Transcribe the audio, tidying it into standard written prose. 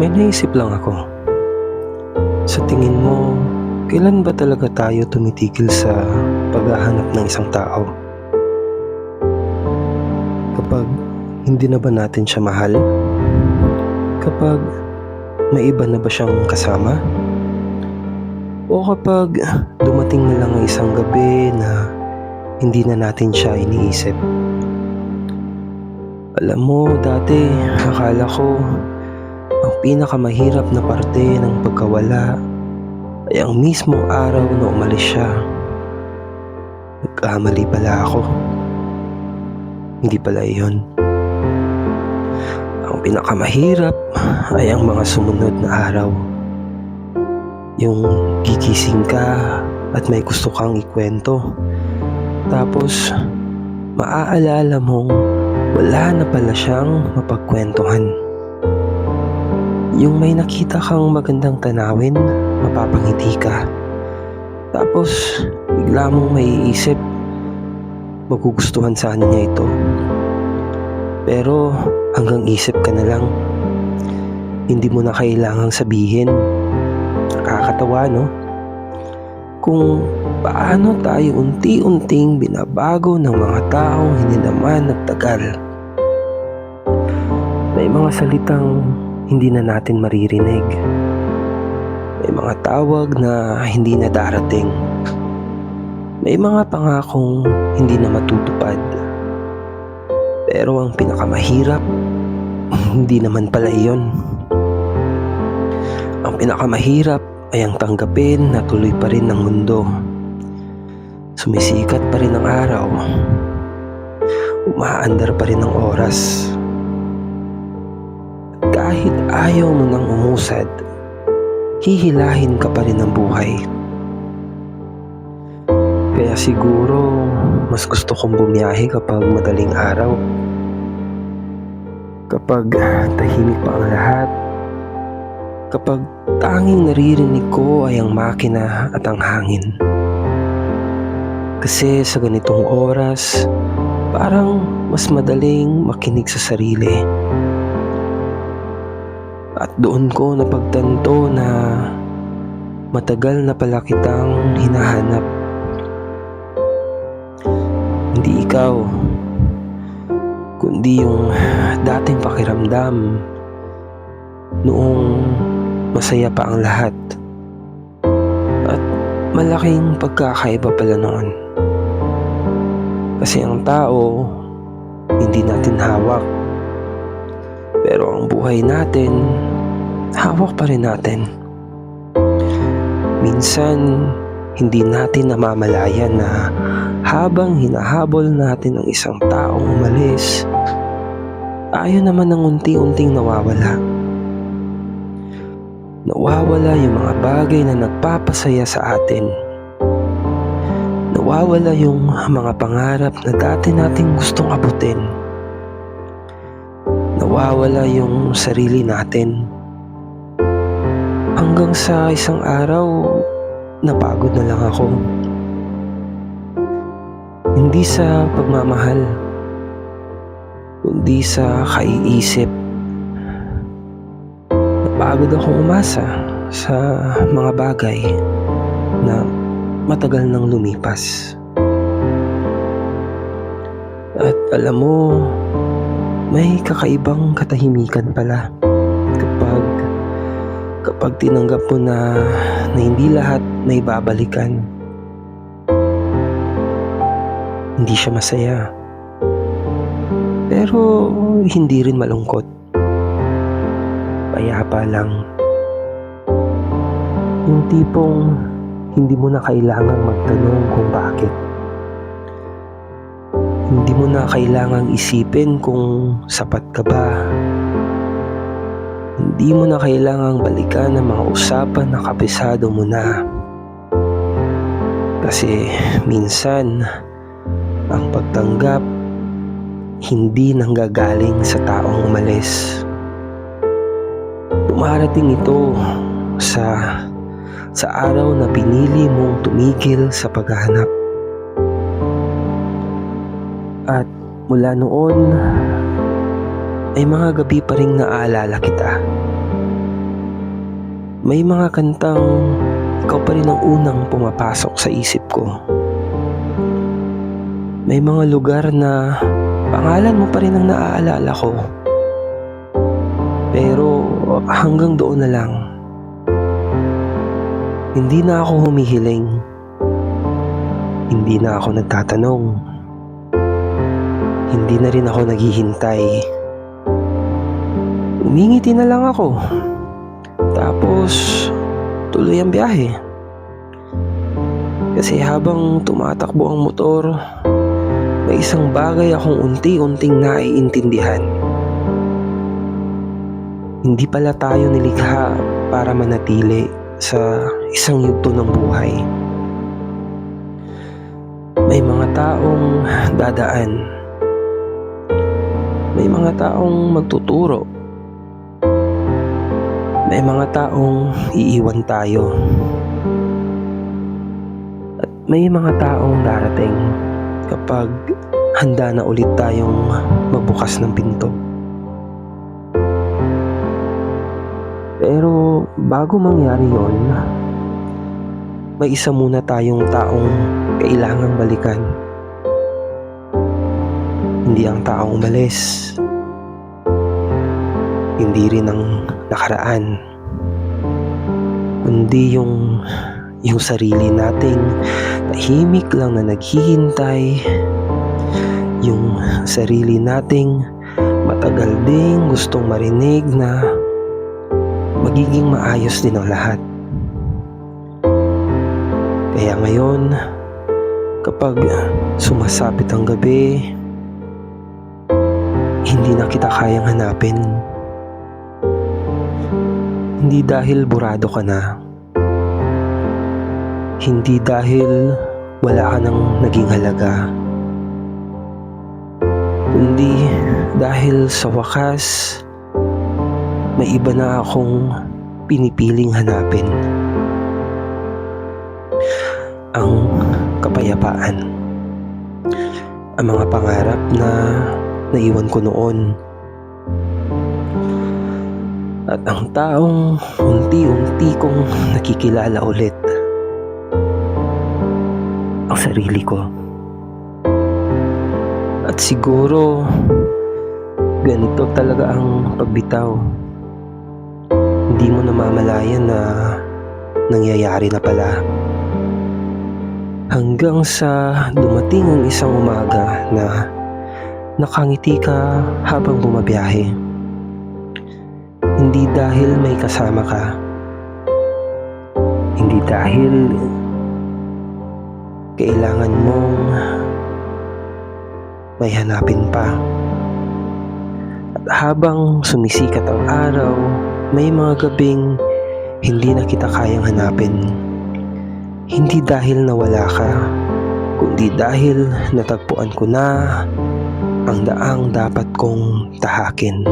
May naisip lang ako. Sa tingin mo, kailan ba talaga tayo tumitigil sa paghahanap ng isang tao? Kapag hindi na ba natin siya mahal? Kapag may iba na ba siyang kasama? O kapag dumating na lang ang isang gabi na hindi na natin siya iniisip? Alam mo, dati akala ko ang pinakamahirap na parte ng pagkawala ay ang mismong araw na umalis siya. Nagkamali pala ako. Hindi pala iyon. Ang pinakamahirap ay ang mga sumunod na araw. Yung gigising ka at may gusto kang ikwento. Tapos maaalala mong wala na pala siyang mapagkwentuhan. Yung may nakita kang magandang tanawin, mapapangiti ka. Tapos bigla mong maiisip, magugustuhan sana niya ito. Pero hanggang isip ka na lang. Hindi mo na kailangang sabihin. Nakakatawa, no? Kung paano tayo unti-unting binabago ng mga taong hindi naman nagtagal. May mga salitang hindi na natin maririnig. May mga tawag na hindi na darating. May mga pangakong hindi na matutupad. Pero ang pinakamahirap, hindi naman pala iyon. Ang pinakamahirap ay ang tanggapin na tuloy pa rin ang mundo. Sumisikat pa rin ang araw. Umaandar pa rin ang oras. Kahit ayaw mo nang umusad, hihilahin ka pa rin ng buhay. Kaya siguro, mas gusto kong bumiyahe kapag madaling araw. Kapag tahimik pa ang lahat. Kapag tanging naririnig ko ay ang makina at ang hangin. Kasi sa ganitong oras, parang mas madaling makinig sa sarili. At doon ko napagtanto na matagal na pala kitang hinahanap. Hindi ikaw, kundi yung dating pakiramdam noong masaya pa ang lahat. At malaking pagkakaiba pala noon. Kasi ang tao, hindi natin hawak. Pero ang buhay natin, hawak pa rin natin. Minsan, hindi natin namamalayan na habang hinahabol natin ang isang taong umalis, tayo naman ang unti-unting nawawala. Nawawala yung mga bagay na nagpapasaya sa atin. Nawawala yung mga pangarap na dati nating gustong abutin. Nawawala yung sarili natin. Hanggang sa isang araw, napagod na lang ako. Hindi sa pagmamahal, kundi sa kaiisip. Napagod akong umasa sa mga bagay na matagal nang lumipas. At alam mo, may kakaibang katahimikan pala kapag tinanggap mo na hindi lahat may babalikan. Hindi siya masaya, pero hindi rin malungkot. Payapa lang. Yung tipong hindi mo na kailangang magtanong kung bakit. Hindi mo na kailangang isipin kung sapat ka ba. Hindi mo na kailangang balikan ang mga usapan na kabisado mo na. Kasi minsan, ang pagtanggap hindi nanggagaling sa taong umalis. Dumarating ito sa araw na pinili mong tumigil sa paghahanap. At mula noon, ay mga gabi pa ring naaalala kita. May mga kantang ikaw pa rin ang unang pumapasok sa isip ko. May mga lugar na pangalan mo pa rin ang naaalala ko. Pero hanggang doon na lang. Hindi na ako humihiling. Hindi na ako nagtatanong. Hindi na rin ako naghihintay. Umingiti na lang ako. Tapos tuloy ang biyahe. Kasi habang tumatakbo ang motor, may isang bagay akong unti-unting naiintindihan. Hindi pala tayo nilikha para manatili sa isang yugto ng buhay. May mga taong dadaan. May mga taong magtuturo. May mga taong iiwan tayo. At may mga taong darating kapag handa na ulit tayong magbukas ng pinto. Pero bago mangyari yon, may isa muna tayong taong kailangang balikan. Hindi ang taong umalis. Hindi rin ang nakaraan. Kundi yung sarili nating tahimik lang na naghihintay. Yung sarili nating matagal ding gustong marinig na magiging maayos din ang lahat. Kaya ngayon, kapag sumasapit ang gabi, hindi na kita kayang hanapin. Hindi dahil burado ka na. Hindi dahil wala ka nang naging halaga. Kundi dahil sa wakas, may iba na akong pinipiling hanapin. Ang kapayapaan. Ang mga pangarap na naiwan ko noon. At ang taong unti-unti kong nakikilala ulit. Ang sarili ko. At siguro ganito talaga ang pagbitaw. Hindi mo namamalayan na nangyayari na pala. Hanggang sa dumating ang isang umaga na nakangiti ka habang bumabiyahe. Hindi dahil may kasama ka. Hindi dahil kailangan mong may hanapin pa. At habang sumisikat ang araw, may mga gabing hindi na kita kayang hanapin. Hindi dahil nawala ka, kundi dahil natagpuan ko na ang daang dapat kong tahakin.